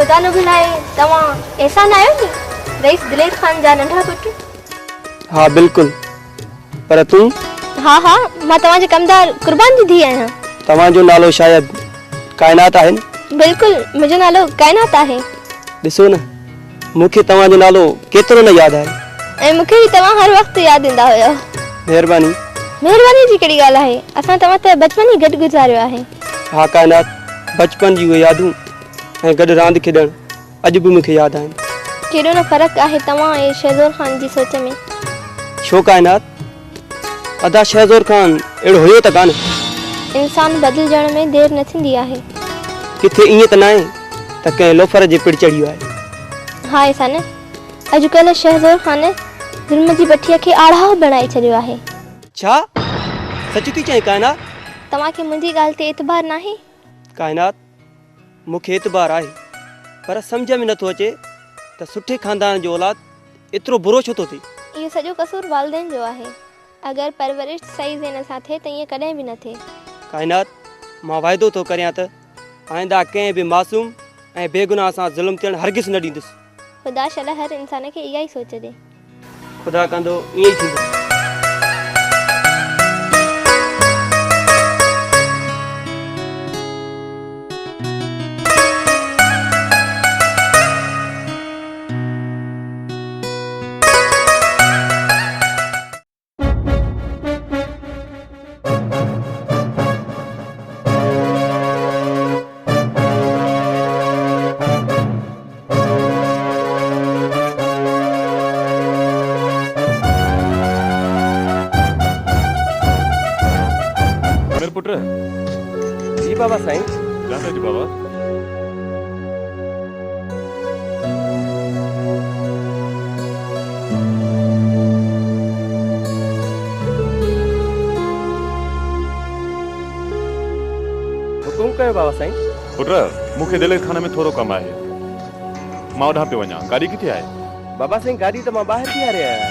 खुदा न भुलाए तव्हां ऐसा न आहियो नी रईस दिलेर खान जा नंढा पुट? हाँ बिल्कुल। पर तू? हाँ हाँ मां तव्हांजे कमदार कुर्बान जी धी आहियां। तव्हांजो नालो शायद कायनात आहे न? बिल्कुल मुंहिंजो नालो कायनात आहे। ॾिसो न मूंखे तव्हांजो नालो केतिरो न यादि आहे। ऐं मूंखे बि तव्हां हर वक़्तु यादि ईंदा हुयो। महिरबानी। महिरबानी जी कहिड़ी ॻाल्हि आहे, असां तव्हां त बचपन ई गॾु गुज़ारियो आहे। हाँ कायनात, बचपन जी उहे यादूं ऐं गॾु रांदि खेॾणु अॼु बि मूंखे यादि आहिनि। केॾो न फ़र्क़ु आहे तव्हां ऐं शहज़ोर ख़ान जी सोच में। छो कायनात? अदा शहज़ोर ख़ान अहिड़ो हुयो त कान? इंसान बदिलजण में देरि न थींदी आहे। किथे ईअं त न आहे त कंहिं लोफर जे पिड़ चढ़ियो आहे? हाँ ऐसा न, अॼुकल्ह शहज़ोर ख़ान ज़ुल्म जी भठीअ खे आढ़ाव बणाए छॾियो आहे। छा सच थी चईं कायनात? तव्हांखे मुंहिंजी ॻाल्हि ते एतबार नाहे? कायनात मूंखे एतबार आहे, पर सम्झ में नथो अचे त सुठे ख़ानदान जो औलाद एतिरो बुरो छो थो थिए। इहो सॼो कसूर वालिदैन जो आहे। अगरि परवरिश सही ज़हन सां थिए त ईअं कॾहिं बि न थिए। कायनात मां वाइदो थो करियां त आइंदा कंहिं बि मासूम ऐं बेगुनाह सां ज़ुल्म थियणु हरगिज़ न ॾींदुसि। ख़ुदा शल हर इंसान खे इहा ई सोच ॾे। ख़ुदा कंदो ईअं ई थींदो। पुत्र जी बाबा साईं। जाने जी बाबा। हुकुम कयो बाबा साईं। पुत्र मूंखे दिलेर खाने में थोरो कमु आहे, मां ओॾां पियो वञां। गाॾी किथे आहे? बाबा साईं गाॾी त मां ॿाहिरि बीहारे आहियां।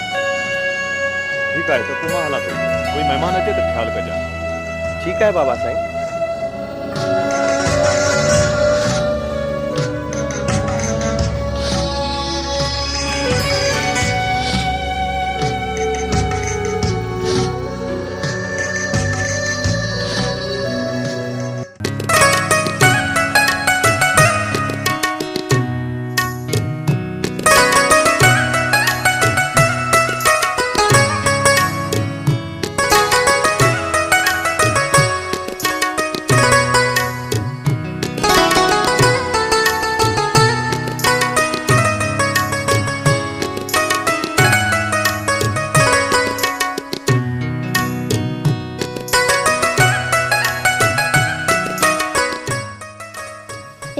ठीकु आहे त पोइ मां हलां थो, कोई महिमान अचे त ख़्यालु कजां। ठीकु आहे बाबा साईं।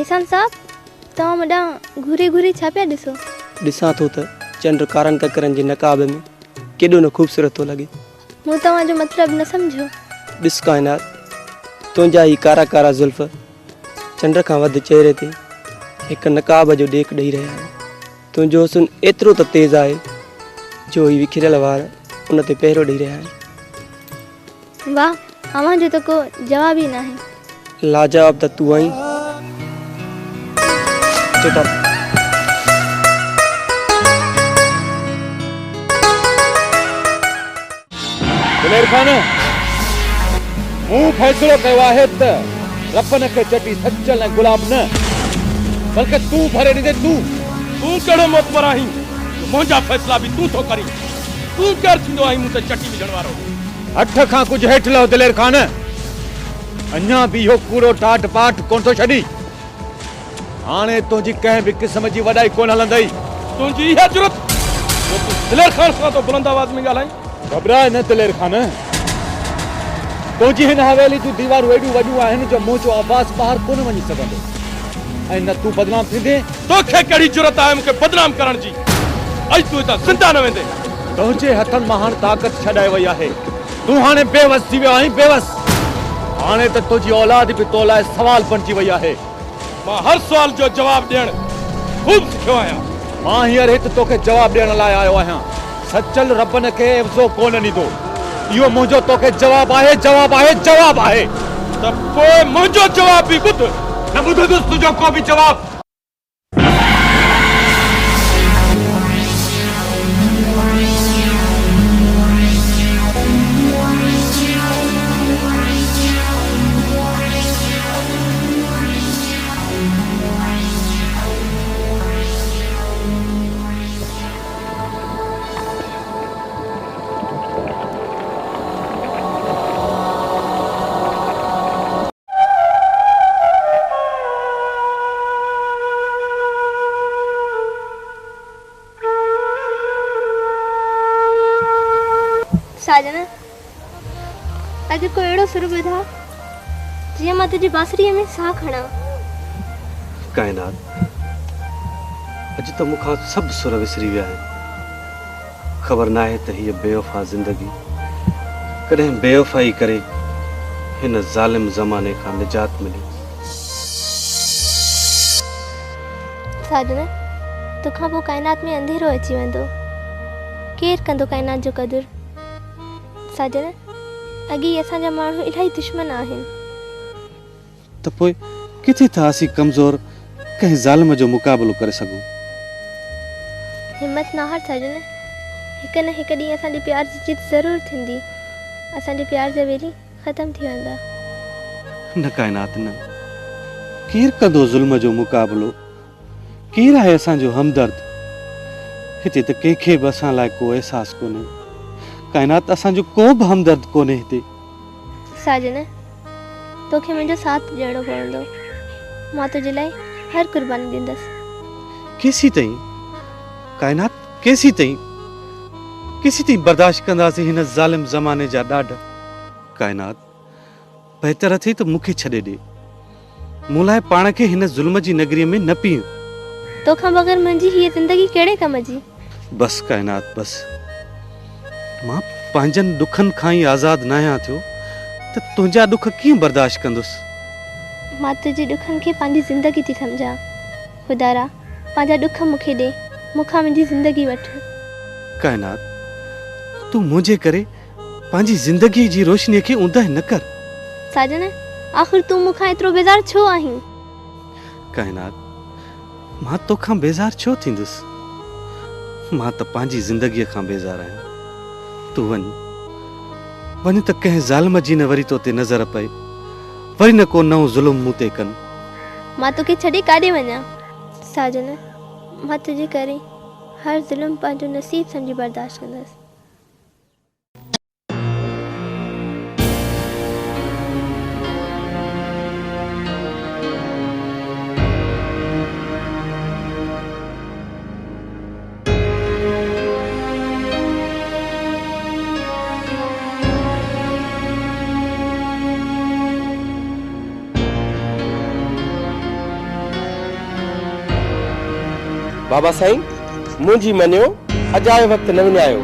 एहसान साहब तव्हां वॾा घूरी घूरी छा पिया ॾिसो? ॾिसां थो त चंड कारनि ककरनि जे नकाब में केॾो न ख़ूबसूरत थो लॻे। मूं तव्हांजो मतिलबु न सम्झो। ॾिस कायनात, तुंहिंजा ही कारा कारा ज़ुल्फ़ चंड खां वधि चेहरे ते हिकु नकाब जो ॾेक ॾेई रहिया आहिनि। तुंहिंजो हुस्न एतिरो त तेज़ आहे जो ही विखिरियल वार उन ते पहिरो ॾेई रहिया आहिनि। वाह, अव्हांजो त को जवाब ई न आहे। लाजवाब त तूं आहीं। चुप। दिलेर खान, मूं फ़ैसिलो कयो आहे त रपन खे चटी सचल ऐं गुलाब न बल्कि तूं भरे ॾिजे। तूं कहिड़ो मोतबर आहीं? मुंहिंजा फ़ैसिला बि तूं थो करीं। तूं केरु थींदो आहीं मूं ते चटी विझण वारो? हथ खां कुझु हेठि लहो दिलेर खान, अञा बि इहो कूड़ो टाट पाट कोन थो छॾी। हाणे तुंहिंजी कंहिं बि क़िस्म जी वॾाई कोन हलंदई। तुंहिंजी इहा जुरत जो तूं दिलेर खान सां तो बुलंद आवाज़ में ॻाल्हाईं? घबराए न दिलेर खान, तुंहिंजी हिन हवेली जूं दीवारूं एॾियूं वॾियूं आहिनि जो मुंहिंजो आवाज़ ॿाहिरि कोन वञी सघंदो। ऐं न तूं बदनाम थींदे। तोखे कहिड़ी जुरत आहे मूंखे बदनाम करण जी? अॼु तूं हितां ज़िंदा न वेंदे। तुंहिंजे हथनि मां हाणे ताक़त छॾाए वई आहे। तूं हाणे बेवस थी वियो आहीं, बेवस। हाणे त तुंहिंजी औलाद बि तो लाइ सवाल बणिजी वई आहे। मां हर सुवाल जो जवाब ॾियण खूब सिखियो आहियां। मां हींअर हिते तोखे जवाब ॾियण लाइ आयो आहियां। सचल रबन खे एवज़ो कोन ॾींदो। इहो मुंहिंजो तोखे जवाब आहे, जवाब आहे, जवाब आहे। त पोइ मुंहिंजो जवाब बि ॿुध। न ॿुधंदुसि तुंहिंजो को बि जवाब। साजन अगर कोई अड़ो सुर ॿुधा जीअं मां तुंहिंजी बांसुरीअ में साह खणा। कायनात अॼु त मूंखां सभु सुर विसरी विया आहिनि। ख़बर न आहे त हीअ बेवफ़ा ज़िंदगी कॾहिं बेवफ़ाई करे हिन ज़ालिम ज़माने खां निजात मिली। साजन तोखां पोइ काइनात में अंधेरो अची वेंदो, केरु कंदो काइनात जो क़दुरु। साजन अॻे असांजा माण्हू इलाही दुश्मन आहिनि। त पोइ किथे था असीं कमज़ोर कंहिं ज़ालिम जो मुक़ाबिलो करे सघूं। हिम्मत न हार साजन, हिकु न हिकु ॾींहुं असांजे प्यार जी जीत ज़रूरु थींदी। असांजे प्यार जा वेली ख़तमु थी वेंदा। न काइनात न, केरु कंदो ज़ुल्म जो मुक़ाबिलो, केरु आहे असांजो हमदर्द। हिते त कंहिंखे बि असां लाइ को अहसासु कोन्हे। काइनात असांजो को बि हमदर्द कोन्हे हिते। साजन तोखे मुंहिंजो साथ ॾियणो पवंदो। मां तुंहिंजे लाइ हर क़ुर्बानी ॾींदसि। केसी ताईं काइनात, केसी ताईं बर्दाश्त कंदासीं हिन ज़ालिम ज़माने जा ॾाढ। काइनात बहितर अथई त मूंखे छॾे ॾे, मूं लाइ पाण खे हिन ज़ुल्म जी नगरीअ में न पीउ। तोखां बग़ैर मुंहिंजी हीअ ज़िंदगी कहिड़े कम जी। बस काइनात बस, मां पंहिंजनि ॾुखनि खां ई आज़ादु न आहियां थियो त तुंहिंजा ॾुख कीअं बर्दाश्त कंदुसि। मां तुंहिंजे ॾुखनि खे पंहिंजी ज़िंदगी थी सम्झां। ख़ुदारा पंहिंजा ॾुख मूंखे ॾे, मूंखां मुंहिंजी ज़िंदगी वठ। काइनात तूं मुंहिंजे करे पंहिंजी ज़िंदगी जी रोशनीअ खे ऊंदहि न कर। साजन आख़िर तूं मूंखां एतिरो बेज़ार छो आहीं। काइनात मां तोखां बेज़ार छो थींदुसि, मां त पंहिंजी ज़िंदगीअ खां बेज़ार आहियां। तूं वञ त कंहिं ज़ालिम जी न वरी तोते नज़र पए, वरी न को नओं ज़ुल्म मूं ते कनि। मां तोखे छॾे काॾे वञा। साजन मां तुंहिंजे करे हर ज़ुल्म पंहिंजो नसीब सम्झी बर्दाश्त कंदसि। बाबा साईं मुंहिंजी मञियो, अजायो वक़्तु न विञायो।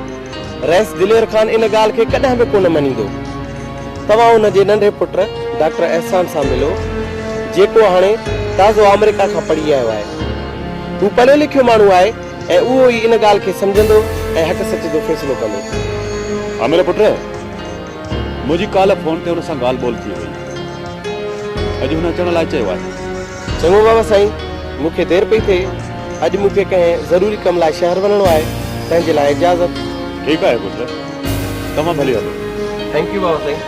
रईस दिलेर ख़ान इन ॻाल्हि खे कॾहिं बि कोन मञींदो। तव्हां हुनजे नंढे पुट डॉक्टर एहसान सां मिलो, जेको हाणे ताज़ो अमेरिका खां पढ़ी आयो आहे। हू पढ़ियो लिखियो माण्हू आहे ऐं उहो ई इन ॻाल्हि खे सम्झंदो ऐं हक़ सच जो फ़ैसिलो कंदो। हाँ मेरे पुट, मुझी काल फोन ते हुन सां ॻाल्हि ॿोल थी हुई। अॼु हुन अचण लाइ चयो आहे। चङो बाबा साईं, मूंखे देरि पई थिए। अॼु मूंखे कंहिं ज़रूरी कम लाइ शहर वञिणो आहे, तंहिंजे लाइ इजाज़त। ठीकु आहे पुट, तव्हां भली हलो। थैंक यू बाबा साईं।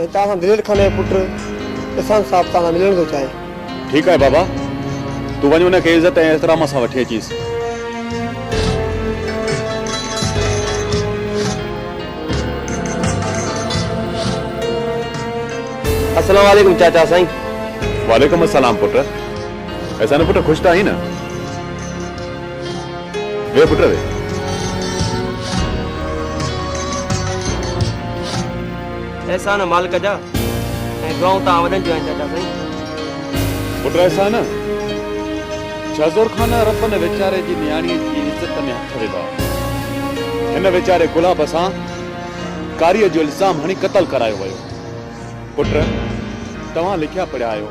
तव्हां दिलेर खान जो पुट किसान साहब सां मिलण थो चाहे। ठीकु आहे बाबा, तूं वञ हुनखे इज़त ऐं एहतराम सां वठी अचीसि। अस्सलाम वालेकुम चाचा साईं। वालेकुम अस्सलाम पुट। ऐसा न पुट, खुश तो आई न? वे पुट वे। ऐसा न मालिक जा ऐं गांव ता वडन जो चाचा साईं। पुट ऐसा न शहज़ोर खान रफ़न वेचारे जी न्याणी जी इज्जत में हथ विधा। हिन वेचारे गुलाब सां कारीअ जो इल्ज़ाम हणी क़तल करायो वियो। पुट तव्हां लिखिया पढ़िया आहियो,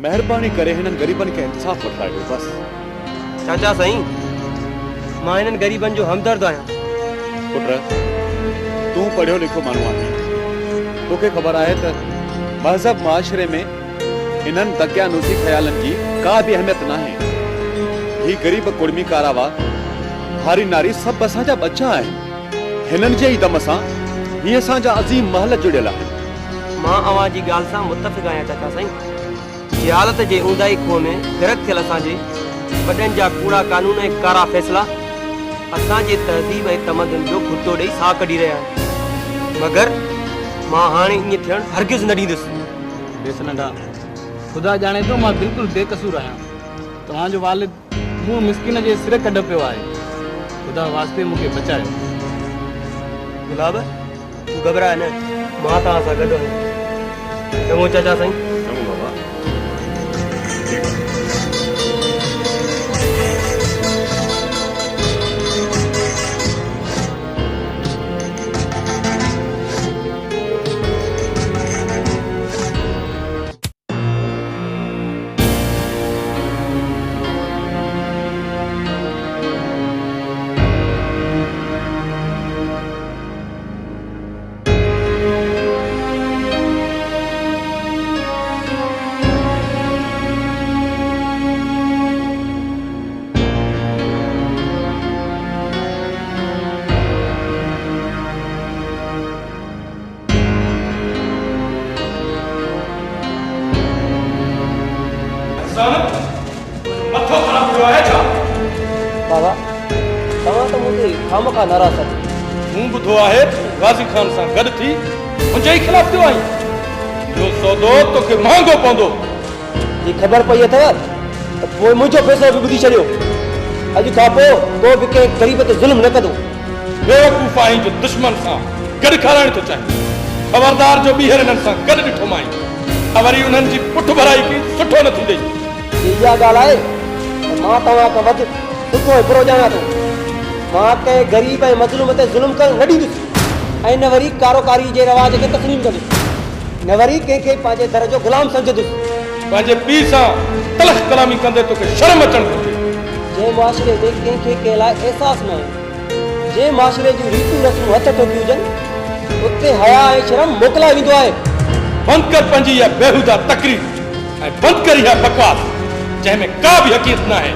महिरबानी करे हिननि ग़रीबनि खे इंसाफ़ वठायो बस। चाचा साईं मां हिननि ग़रीबनि जो हमदर्द आहियां। पुट तूं पढ़ियो लिखो माण्हू आहीं, तोखे ख़बर आहे त महज़ब मुआशरे में इन्हनि दकियानूसी ख़्यालनि जी का बि अहमियत न आहे। ही ग़रीब कुड़मी कारावा हारी नारी सभु असांजा बच्चा आहिनि। हिननि जे ई दम सां हीअ असांजा अज़ीम महल जुड़ियल आहिनि। मां अवां जी ॻाल्हि सां मुतफ़िक़ आहियां चाचा साईं। जिहालत जे ऊंदाई खूह में ग़रक़ थियल असांजे वॾनि जा कूड़ा कानून ऐं कारा फ़ैसिला असांजे तहज़ीब ऐं तमदन जो खुटो ॾेई साह कढी रहिया आहिनि। मां हाणे ईअं थियण हरगिज़ न ॾींदुसि। बेस नंढा, ख़ुदा ॼाणे थो मां बिल्कुलु बेकसूर आहियां। तव्हांजो वालिद मूं मिसकिन जे सिर कढ पियो आहे। ख़ुदा वास्ते मूंखे बचायो। गुलाब तूं घबराए न, मां तव्हां सां गॾु आहियां। चङो चाचा साईं। चङो बाबा। मथो ख़राब थियो आहे छा? बाबा तव्हां त मूंखे खामखा नाराज़ आहियो। मूं ॿुधो आहे गाज़ी खान सां गॾु थी मुंहिंजे ई ख़िलाफ़ थियो आहीं। इहो सौदो तोखे महांगो पवंदो। जी ख़बर पई अथव त पोइ मुंहिंजो फ़ैसिलो बि ॿुधी छॾियो। अॼु खां पोइ को बि कंहिं ग़रीब ते ज़ुल्म न कंदो। बेवकूफ़ आहीं जो दुश्मन सां गॾु खाराइण थो चाहीं। ख़बरदार जो ॿीहर हिननि सां गॾु ॾिठो माई वरी उन्हनि जी पुठ भराई की सुठो न थी ॾेई। इहा ॻाल्हि आहे त मां तव्हां खां वधि सुठो ऐं बुरो ॼाणा थो। मां कंहिं ग़रीब ऐं मज़लूम ते ज़ुल्म करणु न ॾींदुसि ऐं न वरी कारोकारी जे रवाज खे तस्लीम कंदुसि, न वरी कंहिंखे पंहिंजे दर जो ग़ुलाम सम्झंदुसि। पंहिंजे पीउ सां तलख़ कलामी कंदे तोखे शर्म अचणु घुरिजे। जंहिं मुआशिरे में कंहिंखे कंहिं लाइ अहसासु न आहे, जंहिं मुआशिरे जूं रीतियूं रस्मूं हथ ठोकी हुजनि, उते हया ऐं शर्म मोकिलाए वेंदो आहे। बंदि कर पंहिंजी इहा बेहुदा तकरीर ऐं बंदि कर इहा बकवास जंहिंमें का बि हक़ीक़त न आहे।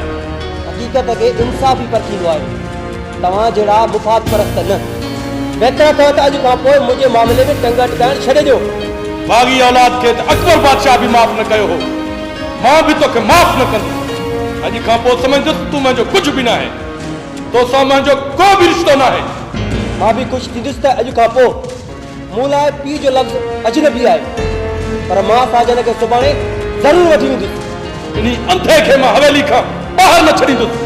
हक़ीक़त खे इंसाफ़ ई परखींदो आहे, तव्हां जहिड़ा मुफ़ाद परस्त न। बहितर अथव त अॼु खां पोइ मुंहिंजे मामले में टंग अटकाइण छॾे ॾियो। बाग़ी औलाद खे त अकबर बादशाह बि माफ़ न कयो हो, मां बि तोखे माफ़ न कंदुसि। अॼु खां पोइ सम्झंदुसि तूं मुंहिंजो कुझु बि न आहे, तोसां मुंहिंजो को बि रिश्तो न आहे। मां बि ख़ुशि थींदुसि त अॼु खां पोइ मूं लाइ पीउ जो लफ़्ज़ अजनबी आहे, पर मां साजन खे सुभाणे ज़रूरु वठी वेंदुसि। इन अंधे खे मां हवेली खां ॿाहिरि न छॾींदुसि।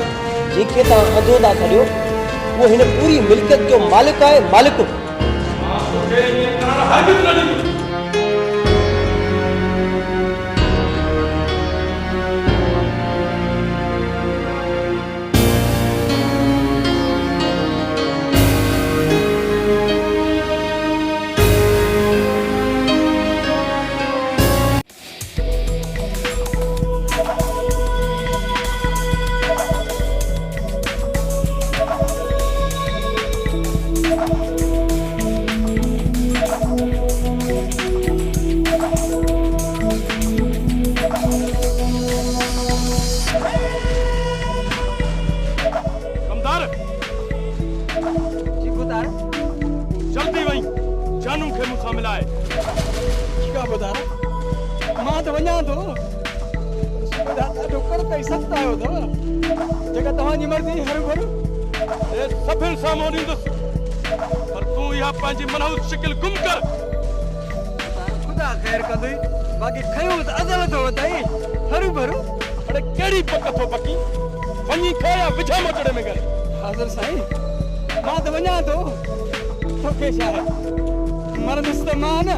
जंहिंखे तव्हां अंधो था छॾियो उहो हिन पूरी मिल्कियत जो मालिक आहे। मालिक मां तोखे ईअं करणु हरगिज़ न ॾींदुसि। जल्दी वहीं जानू खे मूंसां मिलाए। क्या ॿुधाए, मां त वञा थो। ॾाढो कर कई सख़्तु आयो अथव, जेका तव्हांजी मर्ज़ी हरू भरू। ए सभिनि साम्हूं ॾींदुसि, पर तूं इहा पंहिंजी मनहूस शिकिल गुम कर। ख़ुदा ख़ैर कंदुई, बाक़ी खयूं त अज़ल थो वधाई हरू भरू। अरे कहिड़ी पक थो पकी, वञी खा या विझा मोटड़े में करे। हाज़िर साईं, मां त वञा थो। तोखे छा आहे, मरदुसि त मां न।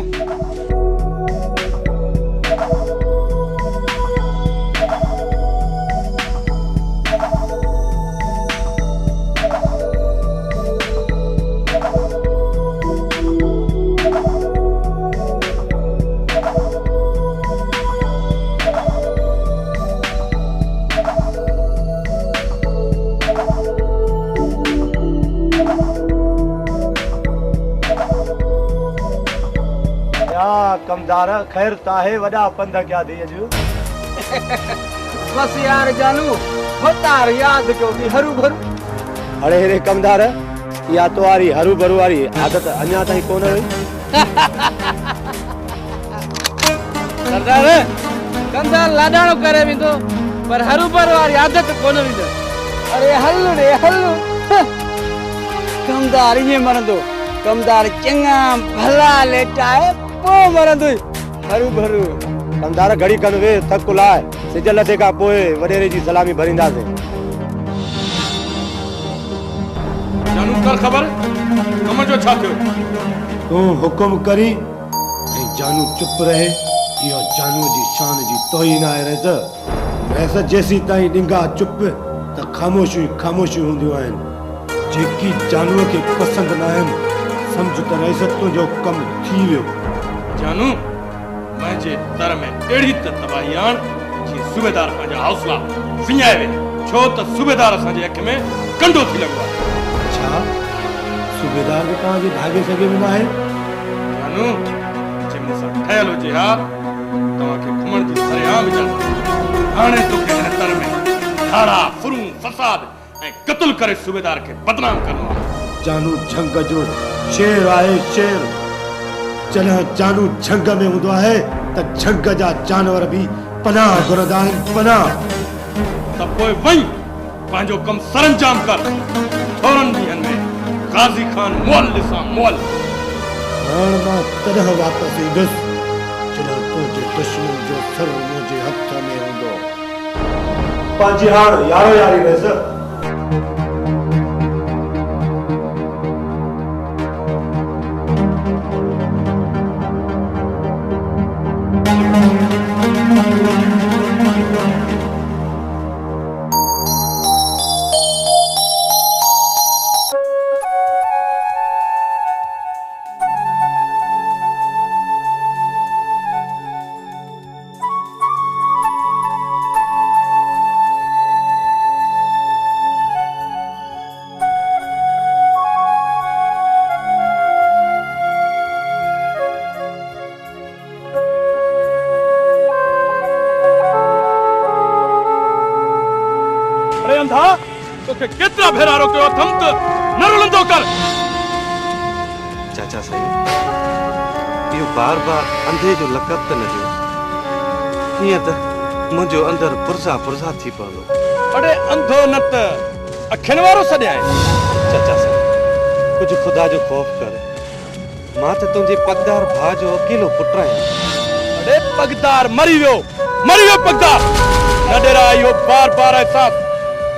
कमदार खैर ताहे वॾा पंध कया थी अॼु। बस यार जानू, होतार याद कयो थी हरू भरू। अरे हेरे कमदार, इहा तुम्हारी हरू भरू वारी आदत अञा ताईं कोन हुई। सरदार कंदा लाडाणो करे वेंदो, पर हरू भरू वारी आदत कोन वेंदो। अरे हल रे हल, कमदार ईअं मरंदो कमदार चंगा भला लेटा है पो मरंदु हरू भरू कमदार घड़ी कन वे थक लाए सिजल लटे का पोए वडेरे जी सलामी भरिंदासे जानू कर खबर कम जो छा थियो तू हुकुम करी ऐं जानू चुप रहे यो जानू जी शान जी तोहीन आहे रहे त ऐसा जैसी ताई डिंगा चुप त खामोशी हूंदियूं आहिनि जेकी जानू के पसंद ना आहिनि समझ त रहे तुंहिंजो कम थी वियो जानू मुंहिंजे दर में अहिड़ी त तबाही आण जीअं सूबेदार पंहिंजा हौसला विञाए वे छो त सूबेदार असांजे अख में कंडो थी लॻो आहे छा सूबेदार के तव्हांजे भागे सघे में न आहे जानू जे मूंसां ठहियल हुजे हा तव्हांखे घुमण जी सरेआम इजाज़त हाणे तोखे हिन दर में धाड़ा फुरूं फसाद ऐं क़त्ल करे सूबेदार खे बदनाम करणो आहे जानू झंग जो शेर आहे शेर चला जानू झंग में हूंदो आहे त झंग जा जानवर भी पनाह घुरंदा आहिनि पनाह त पोइ वञ पंहिंजो कम सरंजाम कर थोरनि ॾींहंनि में गाज़ी खान मोल ॾिसां मोल हाणे मां तॾहिं वापसि ईंदुसि जॾहिं तुंहिंजे दुश्मन जो सर मुंहिंजे हथ में हूंदो पंहिंजी हाणे यारो यारी रहसि केतिरा भेरा रोकियो अथम त न रुलंदो कर चाचा साईं इहो बार अंधे जो लक़ब त न ॾियो हीअं त मुंहिंजो अंदर पुरज़ा थी पवंदो अड़े अंधो न त अखियुनि वारो सॾियाए चाचा साईं कुझु ख़ुदा जो ख़ौफ़ कर मां त तुंहिंजे पगदार भाउ जो अकेलो पुटु आहियां अड़े पगदार मरी वियो पगदार न ॾेरा इहो बार एहसास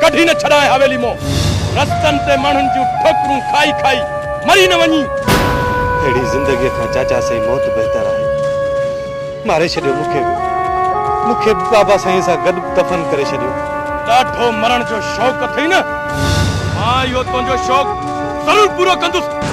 कढी न छड़ाए हवेली मो रस्तन ते माण्हुनि जूं ठोकरूं खाई मरी न वञी अहिड़ी ज़िंदगीअ खां चाचा साईं मौत बहितर आहे मारे छॾियो मूंखे बाबा साईं सां गॾु दफ़न करे छॾियो ॾाढो मरण जो शौक़ अथई न मां इहो तुंहिंजो शौक़ ज़रूरु पूरो कंदुसि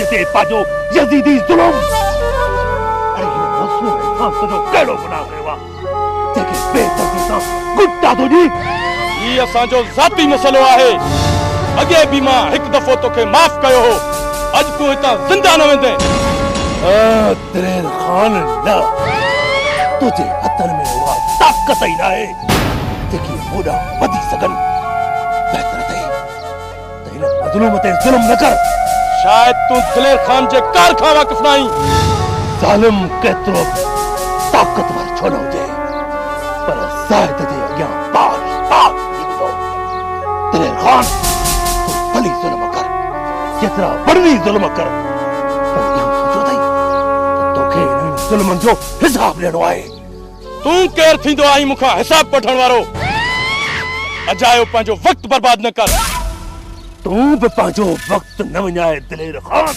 ते पाजो यजीदी जुल्म अरे ये मौसम इंसान तो जो केड़ो गुनाह कयो जेके बेदर्दी सां गुट्टा तो जी ये असांजो ज़ाती मसलो आहे अगे भी मां हिकु दफ़ो तोखे माफ़ कयो हो अॼु तूं हितां ज़िंदा न वेंदे दलेर खान न तुझे हथन में हुआ ताकत ही ना है जेकी होड़ा वधी सघन बहितर अथई त हिन मज़लूम ते ज़ुल्म न कर शायद तू दलेर खान जे कार खां वाक़िफ़ नहीं ज़ालिम केतिरो ताक़तवर छो न हुजे पर ज़ाहिद जे अॻियां पाश थींदो दलेर खान तूं भली ज़ुल्म कर जेतिरा बढ़नी ज़ुल्म कर पर इहो सोचो अथई त तोखे हिननि ज़ुल्मनि जो हिसाब ॾियणो आहे तू केर थींदो आई मूंखां हिसाब वठण वारो अजायो पंहिंजो वक़्तु बर्बाद न कर तू भी पांचो वक्त न विञाए दलेर खान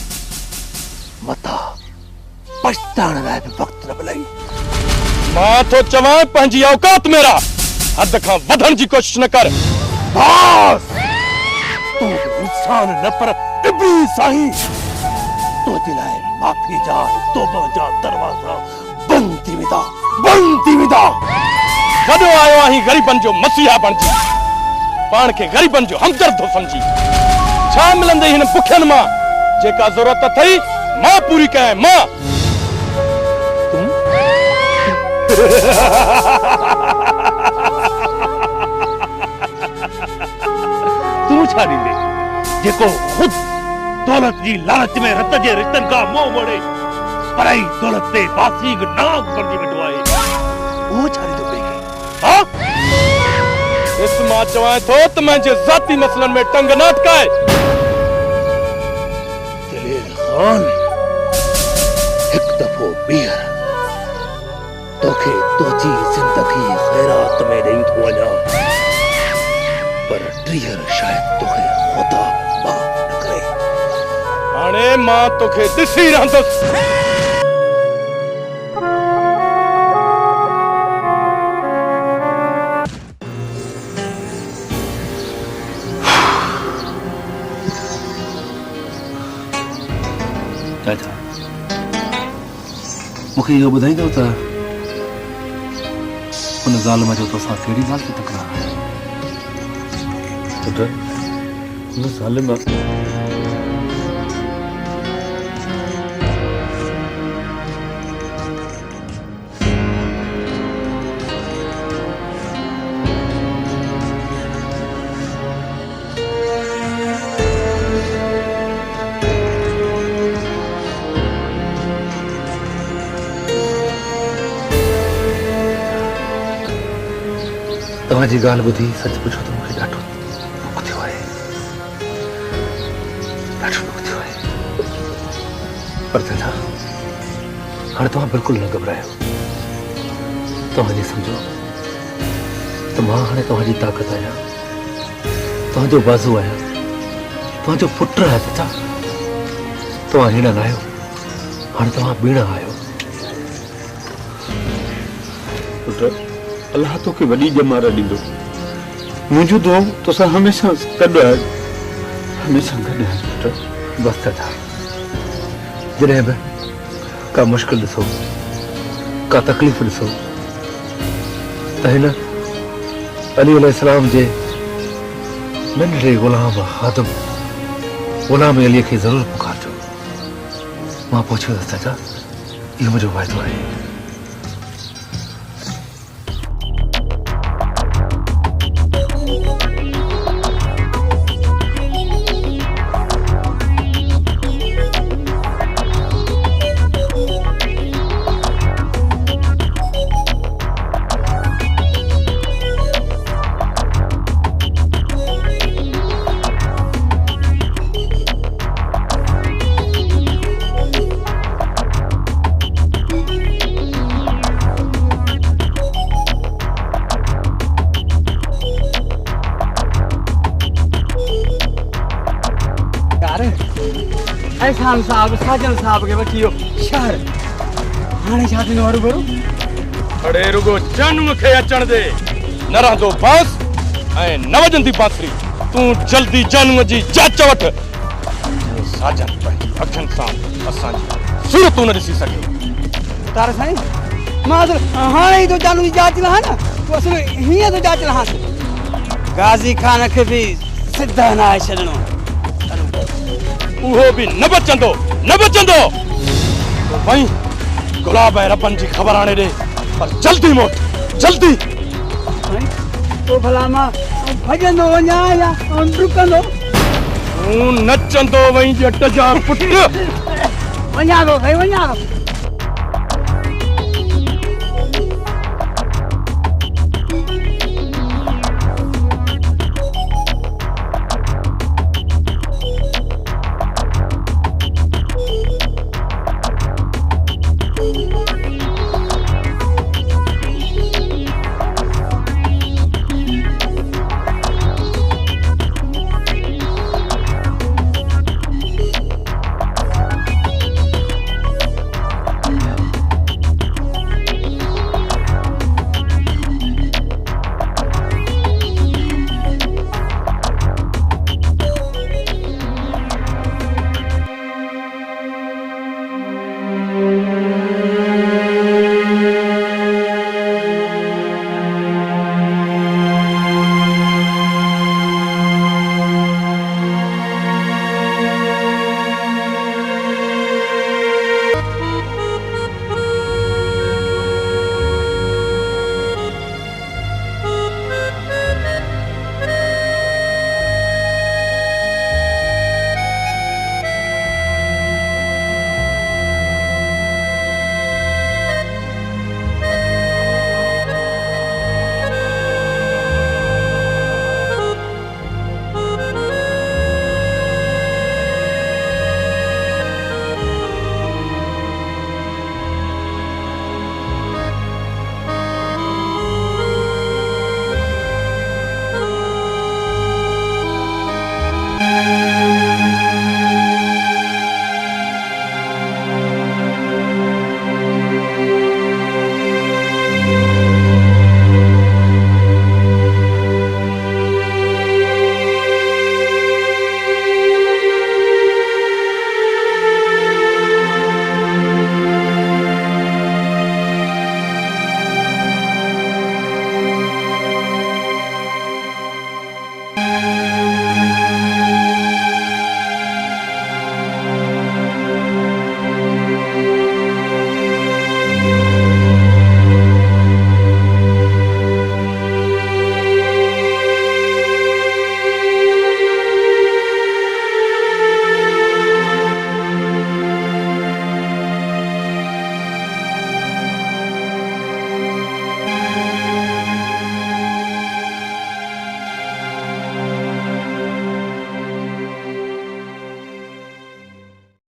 मता पछताण लाइ भी वक्त न मिलई मां तो चवां पंहिंजी औकात में रह हद खां वधण जी कोशिश न कर बस तू इंसान न पर इब्लीस आहीं तो दिलाए माफी जा तौबा जा दरवाजा बंद थी विदा वॾो आयो आहीं ग़रीबनि जो मसीहा बणिजी पाण खे ग़रीबनि जो हमदर्द थो समझी छा मिलंदई हिन बुखियनि मां जेका ज़रूरत अथई मां पूरी कयां मां जेको खुद दौलत जी लालच में रत जे रिश्तन का मोह मोड़े पराई दौलत ते बासीग नाग बणजी वेठो आहे वो छारी तो बेके हां इस मां चवाए थो त मुंहिंजे ज़ाती मसलन में टंग न अटकाए। दलेर खान एक दफो बीर तोखे तुझी जिंदगी खैरात में ॾेई थो वञा पर टीहर शायद तोखे खुदा माफ़ न करे। हाणे मां तोखे ॾिसी रहंदुसि। चाचा मूंखे इहो ॿुधाईंदो त उन ज़ालिम जो तोसां कहिड़ी ॻाल्हि ते तकरार आहे? पुट उन ज़ालिम तव्हांजी ॻाल्हि ॿुधी सच पुछो त मूंखे ॾाढो दुख थियो आहे पर चाचा हाणे तव्हां बिल्कुलु न घबरायो। तव्हां जी सम्झो त मां हाणे तव्हांजी ताक़त आहियां, तव्हांजो बाज़ू आहियां, तव्हांजो पुटु आहियां चाचा। तव्हां हींअर न आहियो, हाणे तव्हां ॿीण आहियो। पुटु अल्लाह तोखे वॾी ॼमार ॾींदो। मुंहिंजो दुआ तोसां हमेशह गॾु आहे, हमेशह गॾु आहे पुटु। बसि चाचा जॾहिं बि का मुश्किल ॾिसो, का तकलीफ़ ॾिसो त हिन अली अलैहिस्सलाम जे नंढड़े ग़ुलाम ख़ादिम ग़ुलाम अलीअ खे ज़रूरु पुकारजो। मां पहुची वेंदुसि चाचा, इहो मुंहिंजो वाइदो आहे। एहसान साहब साजन साहब के वठी शहर हाणे छा थींदो हरू भरू? अड़े रुगो जन्म खे अचण दे, न रहंदो बांस ऐं न वॼंदी बांसुरी। तूं जल्दी जन्म जी जांच वठ। साजन पंहिंजी अखियुनि सां असांजी सूरत न ॾिसी सघे। तारे साईं मां हाणे ई तो जानू जी जांच लहा न, तूं असुल हीअं तो जांच लहा। गाज़ी खान खे बि सिधा न आहे छॾणो, उहो बि न बचंदो, न बचंदो। तो वहीं गुलाब ऐं रबन जी ख़बर आणे ॾे, पर जल्दी मोट, जल्दी। तो भला मां भॼंदो वञा या डुकंदो? तूं नचंदो वहीं जट जा पुट। वञा थो साईं, वञा थो।